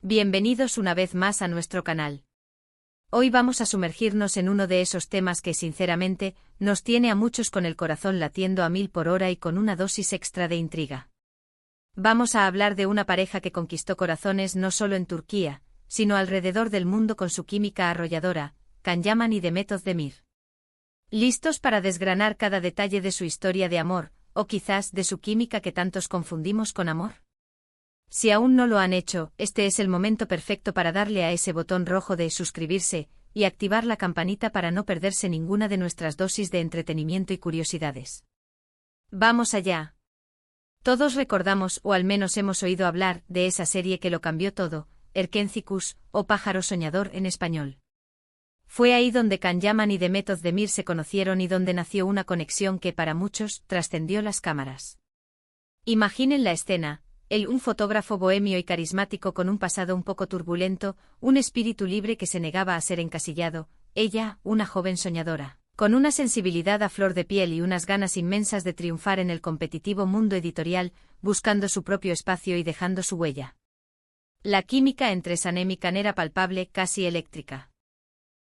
Bienvenidos una vez más a nuestro canal. Hoy vamos a sumergirnos en uno de esos temas que sinceramente nos tiene a muchos con el corazón latiendo a 1000 por hora y con una dosis extra de intriga. Vamos a hablar de una pareja que conquistó corazones no solo en Turquía, sino alrededor del mundo con su química arrolladora, Can Yaman y Demet Özdemir. ¿Listos para desgranar cada detalle de su historia de amor, o quizás de su química que tantos confundimos con amor? Si aún no lo han hecho, este es el momento perfecto para darle a ese botón rojo de suscribirse y activar la campanita para no perderse ninguna de nuestras dosis de entretenimiento y curiosidades. ¡Vamos allá! Todos recordamos o al menos hemos oído hablar de esa serie que lo cambió todo, Erkenci Kuş, o Pájaro Soñador en español. Fue ahí donde Can Yaman y Demet Özdemir se conocieron y donde nació una conexión que para muchos trascendió las cámaras. Imaginen la escena. Él, un fotógrafo bohemio y carismático con un pasado un poco turbulento, un espíritu libre que se negaba a ser encasillado; ella, una joven soñadora, con una sensibilidad a flor de piel y unas ganas inmensas de triunfar en el competitivo mundo editorial, buscando su propio espacio y dejando su huella. La química entre Sanem y Can era palpable, casi eléctrica.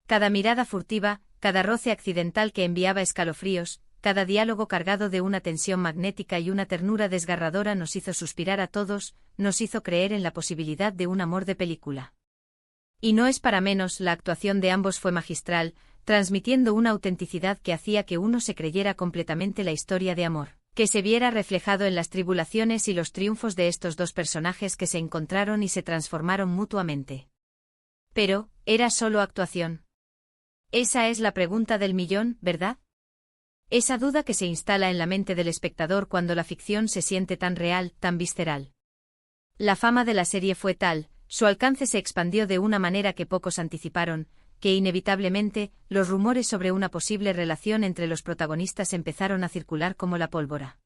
Cada mirada furtiva, cada roce accidental que enviaba escalofríos, cada diálogo cargado de una tensión magnética y una ternura desgarradora nos hizo suspirar a todos, nos hizo creer en la posibilidad de un amor de película. Y no es para menos, la actuación de ambos fue magistral, transmitiendo una autenticidad que hacía que uno se creyera completamente la historia de amor, que se viera reflejado en las tribulaciones y los triunfos de estos dos personajes que se encontraron y se transformaron mutuamente. Pero, ¿era solo actuación? Esa es la pregunta del millón, ¿verdad? Esa duda que se instala en la mente del espectador cuando la ficción se siente tan real, tan visceral. La fama de la serie fue tal, su alcance se expandió de una manera que pocos anticiparon, que inevitablemente, los rumores sobre una posible relación entre los protagonistas empezaron a circular como la pólvora.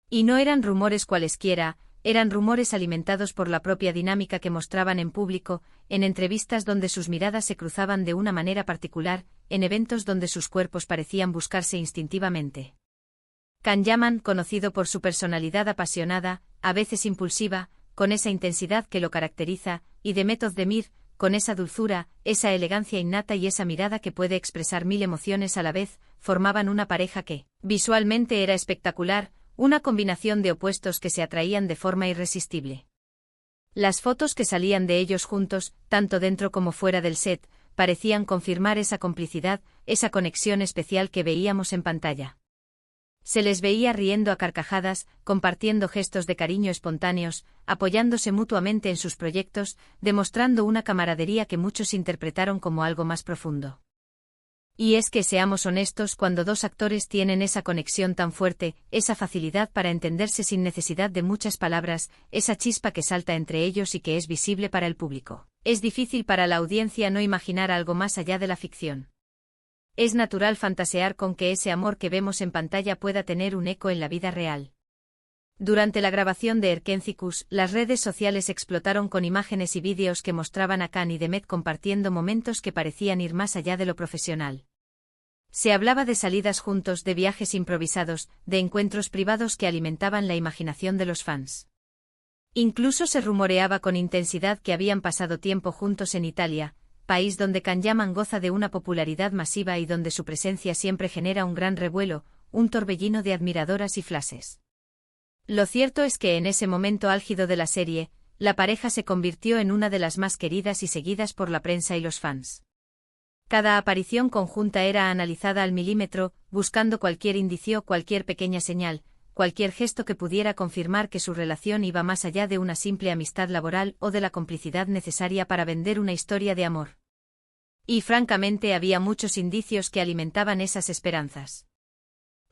Y no eran rumores cualesquiera, eran rumores alimentados por la propia dinámica que mostraban en público, en entrevistas donde sus miradas se cruzaban de una manera particular, en eventos donde sus cuerpos parecían buscarse instintivamente. Can Yaman, conocido por su personalidad apasionada, a veces impulsiva, con esa intensidad que lo caracteriza, y Demet Özdemir, con esa dulzura, esa elegancia innata y esa mirada que puede expresar 1000 emociones a la vez, formaban una pareja que, visualmente era espectacular, una combinación de opuestos que se atraían de forma irresistible. Las fotos que salían de ellos juntos, tanto dentro como fuera del set, parecían confirmar esa complicidad, esa conexión especial que veíamos en pantalla. Se les veía riendo a carcajadas, compartiendo gestos de cariño espontáneos, apoyándose mutuamente en sus proyectos, demostrando una camaradería que muchos interpretaron como algo más profundo. Y es que seamos honestos, cuando dos actores tienen esa conexión tan fuerte, esa facilidad para entenderse sin necesidad de muchas palabras, esa chispa que salta entre ellos y que es visible para el público, es difícil para la audiencia no imaginar algo más allá de la ficción. Es natural fantasear con que ese amor que vemos en pantalla pueda tener un eco en la vida real. Durante la grabación de Erkenci Kuş, las redes sociales explotaron con imágenes y vídeos que mostraban a Can y Demet compartiendo momentos que parecían ir más allá de lo profesional. Se hablaba de salidas juntos, de viajes improvisados, de encuentros privados que alimentaban la imaginación de los fans. Incluso se rumoreaba con intensidad que habían pasado tiempo juntos en Italia, país donde Can Yaman goza de una popularidad masiva y donde su presencia siempre genera un gran revuelo, un torbellino de admiradoras y flashes. Lo cierto es que en ese momento álgido de la serie, la pareja se convirtió en una de las más queridas y seguidas por la prensa y los fans. Cada aparición conjunta era analizada al milímetro, buscando cualquier indicio, cualquier pequeña señal, cualquier gesto que pudiera confirmar que su relación iba más allá de una simple amistad laboral o de la complicidad necesaria para vender una historia de amor. Y francamente había muchos indicios que alimentaban esas esperanzas.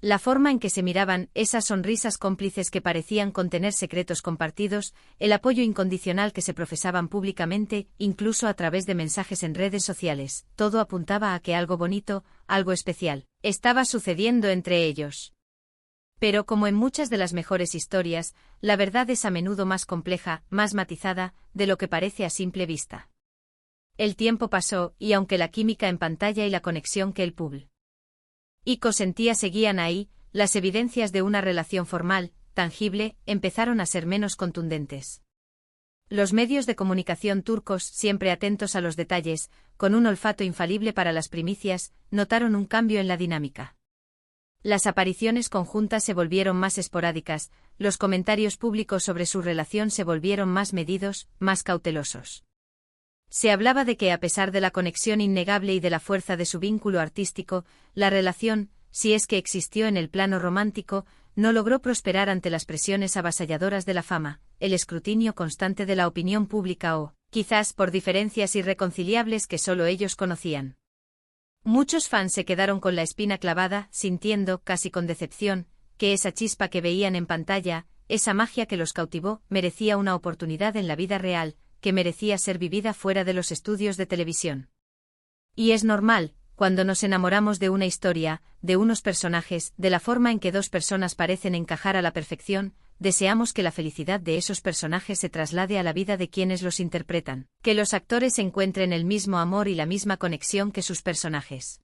La forma en que se miraban, esas sonrisas cómplices que parecían contener secretos compartidos, el apoyo incondicional que se profesaban públicamente, incluso a través de mensajes en redes sociales, todo apuntaba a que algo bonito, algo especial, estaba sucediendo entre ellos. Pero como en muchas de las mejores historias, la verdad es a menudo más compleja, más matizada, de lo que parece a simple vista. El tiempo pasó, y aunque la química en pantalla y la conexión que el público sentía seguían ahí, las evidencias de una relación formal, tangible, empezaron a ser menos contundentes. Los medios de comunicación turcos, siempre atentos a los detalles, con un olfato infalible para las primicias, notaron un cambio en la dinámica. Las apariciones conjuntas se volvieron más esporádicas, los comentarios públicos sobre su relación se volvieron más medidos, más cautelosos. Se hablaba de que a pesar de la conexión innegable y de la fuerza de su vínculo artístico, la relación, si es que existió en el plano romántico, no logró prosperar ante las presiones avasalladoras de la fama, el escrutinio constante de la opinión pública o, quizás por diferencias irreconciliables que solo ellos conocían. Muchos fans se quedaron con la espina clavada, sintiendo, casi con decepción, que esa chispa que veían en pantalla, esa magia que los cautivó, merecía una oportunidad en la vida real, que merecía ser vivida fuera de los estudios de televisión. Y es normal, cuando nos enamoramos de una historia, de unos personajes, de la forma en que dos personas parecen encajar a la perfección, deseamos que la felicidad de esos personajes se traslade a la vida de quienes los interpretan, que los actores encuentren el mismo amor y la misma conexión que sus personajes.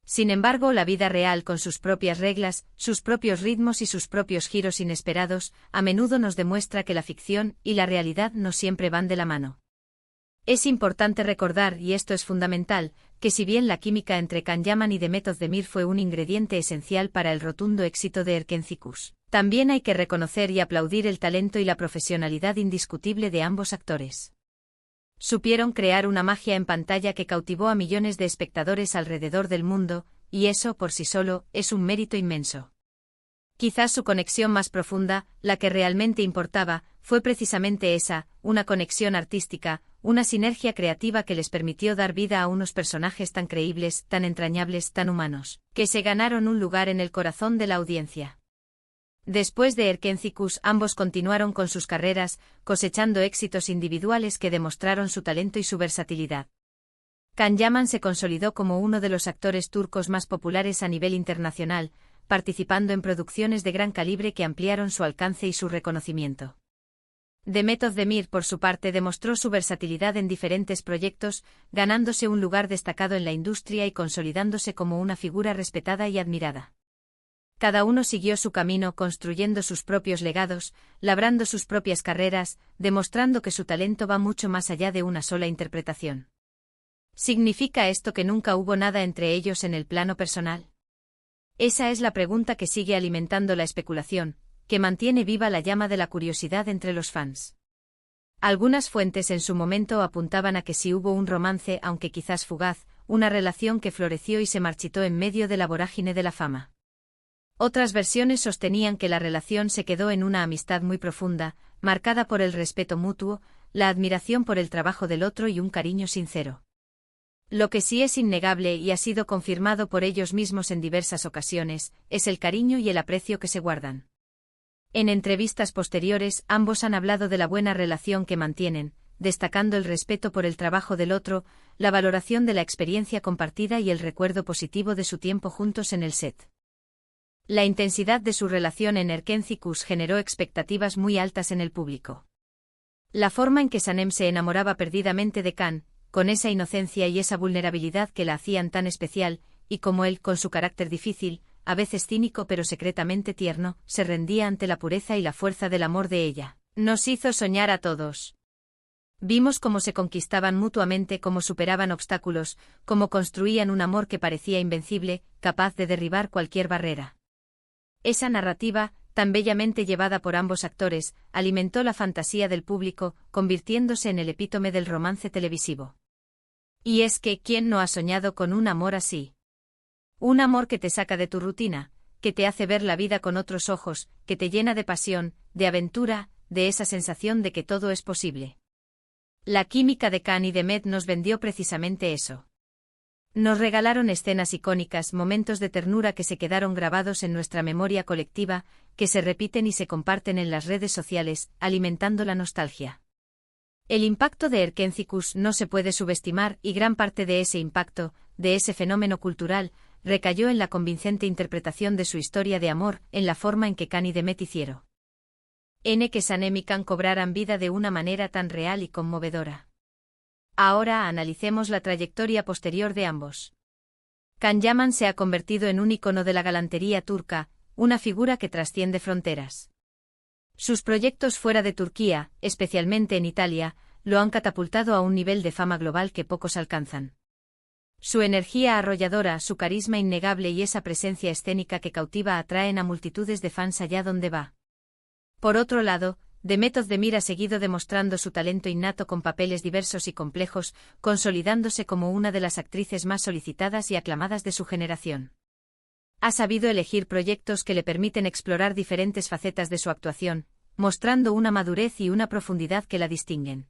Sin embargo, la vida real, con sus propias reglas, sus propios ritmos y sus propios giros inesperados, a menudo nos demuestra que la ficción y la realidad no siempre van de la mano. Es importante recordar, y esto es fundamental, que si bien la química entre Can Yaman y Demet Özdemir fue un ingrediente esencial para el rotundo éxito de Erkenci, también hay que reconocer y aplaudir el talento y la profesionalidad indiscutible de ambos actores. Supieron crear una magia en pantalla que cautivó a millones de espectadores alrededor del mundo, y eso por sí solo es un mérito inmenso. Quizás su conexión más profunda, la que realmente importaba, fue precisamente esa, una conexión artística, una sinergia creativa que les permitió dar vida a unos personajes tan creíbles, tan entrañables, tan humanos, que se ganaron un lugar en el corazón de la audiencia. Después de Erkenci, ambos continuaron con sus carreras, cosechando éxitos individuales que demostraron su talento y su versatilidad. Can Yaman se consolidó como uno de los actores turcos más populares a nivel internacional, participando en producciones de gran calibre que ampliaron su alcance y su reconocimiento. Demet Özdemir, por su parte, demostró su versatilidad en diferentes proyectos, ganándose un lugar destacado en la industria y consolidándose como una figura respetada y admirada. Cada uno siguió su camino construyendo sus propios legados, labrando sus propias carreras, demostrando que su talento va mucho más allá de una sola interpretación. ¿Significa esto que nunca hubo nada entre ellos en el plano personal? Esa es la pregunta que sigue alimentando la especulación, que mantiene viva la llama de la curiosidad entre los fans. Algunas fuentes en su momento apuntaban a que sí hubo un romance, aunque quizás fugaz, una relación que floreció y se marchitó en medio de la vorágine de la fama. Otras versiones sostenían que la relación se quedó en una amistad muy profunda, marcada por el respeto mutuo, la admiración por el trabajo del otro y un cariño sincero. Lo que sí es innegable y ha sido confirmado por ellos mismos en diversas ocasiones, es el cariño y el aprecio que se guardan. En entrevistas posteriores, ambos han hablado de la buena relación que mantienen, destacando el respeto por el trabajo del otro, la valoración de la experiencia compartida y el recuerdo positivo de su tiempo juntos en el set. La intensidad de su relación en Erkenci generó expectativas muy altas en el público. La forma en que Sanem se enamoraba perdidamente de Can, con esa inocencia y esa vulnerabilidad que la hacían tan especial, y como él, con su carácter difícil, a veces cínico pero secretamente tierno, se rendía ante la pureza y la fuerza del amor de ella, nos hizo soñar a todos. Vimos cómo se conquistaban mutuamente, cómo superaban obstáculos, cómo construían un amor que parecía invencible, capaz de derribar cualquier barrera. Esa narrativa, tan bellamente llevada por ambos actores, alimentó la fantasía del público, convirtiéndose en el epítome del romance televisivo. Y es que, ¿quién no ha soñado con un amor así? Un amor que te saca de tu rutina, que te hace ver la vida con otros ojos, que te llena de pasión, de aventura, de esa sensación de que todo es posible. La química de Can y Demet nos vendió precisamente eso. Nos regalaron escenas icónicas, momentos de ternura que se quedaron grabados en nuestra memoria colectiva, que se repiten y se comparten en las redes sociales, alimentando la nostalgia. El impacto de Erkenci no se puede subestimar y gran parte de ese impacto, de ese fenómeno cultural, recayó en la convincente interpretación de su historia de amor, en la forma en que Can y Demet hicieron que Sanem y Can cobraran vida de una manera tan real y conmovedora. Ahora analicemos la trayectoria posterior de ambos. Can Yaman se ha convertido en un ícono de la galantería turca, una figura que trasciende fronteras. Sus proyectos fuera de Turquía, especialmente en Italia, lo han catapultado a un nivel de fama global que pocos alcanzan. Su energía arrolladora, su carisma innegable y esa presencia escénica que cautiva atraen a multitudes de fans allá donde va. Por otro lado, Demet Özdemir ha seguido demostrando su talento innato con papeles diversos y complejos, consolidándose como una de las actrices más solicitadas y aclamadas de su generación. Ha sabido elegir proyectos que le permiten explorar diferentes facetas de su actuación, mostrando una madurez y una profundidad que la distinguen.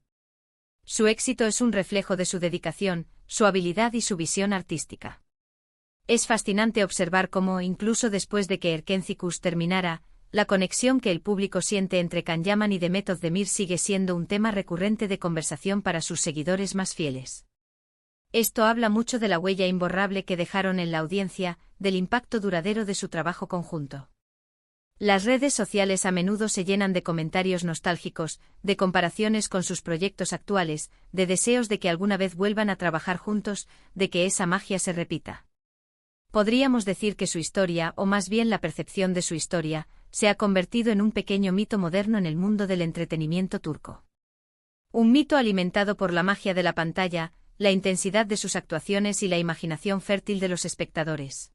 Su éxito es un reflejo de su dedicación, su habilidad y su visión artística. Es fascinante observar cómo, incluso después de que Erkencikus terminara, la conexión que el público siente entre Can Yaman y Demet Özdemir sigue siendo un tema recurrente de conversación para sus seguidores más fieles. Esto habla mucho de la huella imborrable que dejaron en la audiencia, del impacto duradero de su trabajo conjunto. Las redes sociales a menudo se llenan de comentarios nostálgicos, de comparaciones con sus proyectos actuales, de deseos de que alguna vez vuelvan a trabajar juntos, de que esa magia se repita. Podríamos decir que su historia, o más bien la percepción de su historia, se ha convertido en un pequeño mito moderno en el mundo del entretenimiento turco. Un mito alimentado por la magia de la pantalla, la intensidad de sus actuaciones y la imaginación fértil de los espectadores.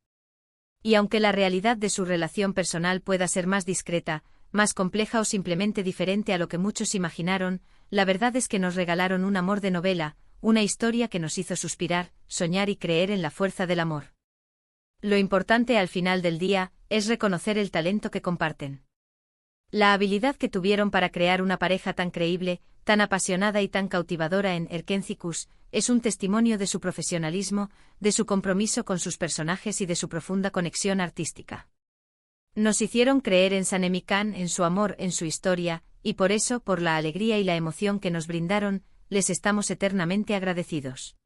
Y aunque la realidad de su relación personal pueda ser más discreta, más compleja o simplemente diferente a lo que muchos imaginaron, la verdad es que nos regalaron un amor de novela, una historia que nos hizo suspirar, soñar y creer en la fuerza del amor. Lo importante al final del día es reconocer el talento que comparten. La habilidad que tuvieron para crear una pareja tan creíble, tan apasionada y tan cautivadora en Erkencikus, es un testimonio de su profesionalismo, de su compromiso con sus personajes y de su profunda conexión artística. Nos hicieron creer en Sanemikhan, en su amor, en su historia, y por eso, por la alegría y la emoción que nos brindaron, les estamos eternamente agradecidos.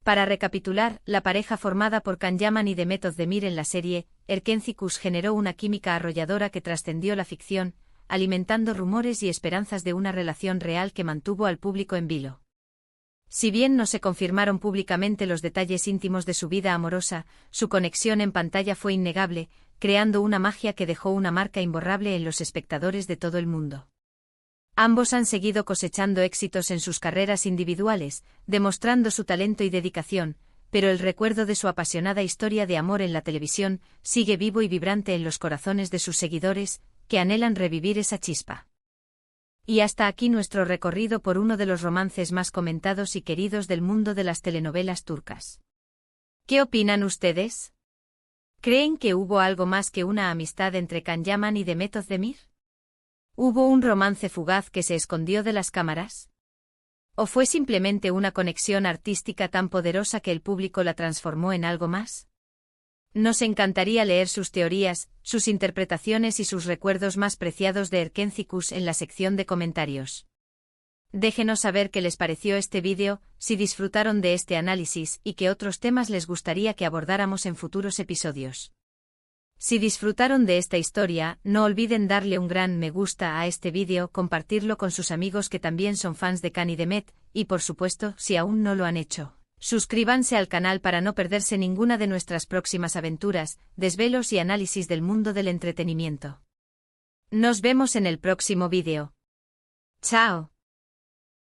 Para recapitular, la pareja formada por Can Yaman y Demet Özdemir en la serie Erkencikus generó una química arrolladora que trascendió la ficción, alimentando rumores y esperanzas de una relación real que mantuvo al público en vilo. Si bien no se confirmaron públicamente los detalles íntimos de su vida amorosa, su conexión en pantalla fue innegable, creando una magia que dejó una marca imborrable en los espectadores de todo el mundo. Ambos han seguido cosechando éxitos en sus carreras individuales, demostrando su talento y dedicación, pero el recuerdo de su apasionada historia de amor en la televisión sigue vivo y vibrante en los corazones de sus seguidores, que anhelan revivir esa chispa. Y hasta aquí nuestro recorrido por uno de los romances más comentados y queridos del mundo de las telenovelas turcas. ¿Qué opinan ustedes? ¿Creen que hubo algo más que una amistad entre Can Yaman y Demet Özdemir? ¿Hubo un romance fugaz que se escondió de las cámaras? ¿O fue simplemente una conexión artística tan poderosa que el público la transformó en algo más? Nos encantaría leer sus teorías, sus interpretaciones y sus recuerdos más preciados de Erkencikus en la sección de comentarios. Déjenos saber qué les pareció este vídeo, si disfrutaron de este análisis y qué otros temas les gustaría que abordáramos en futuros episodios. Si disfrutaron de esta historia, no olviden darle un gran me gusta a este vídeo, compartirlo con sus amigos que también son fans de Can y Demet, y por supuesto, si aún no lo han hecho, suscríbanse al canal para no perderse ninguna de nuestras próximas aventuras, desvelos y análisis del mundo del entretenimiento. Nos vemos en el próximo vídeo. ¡Chao!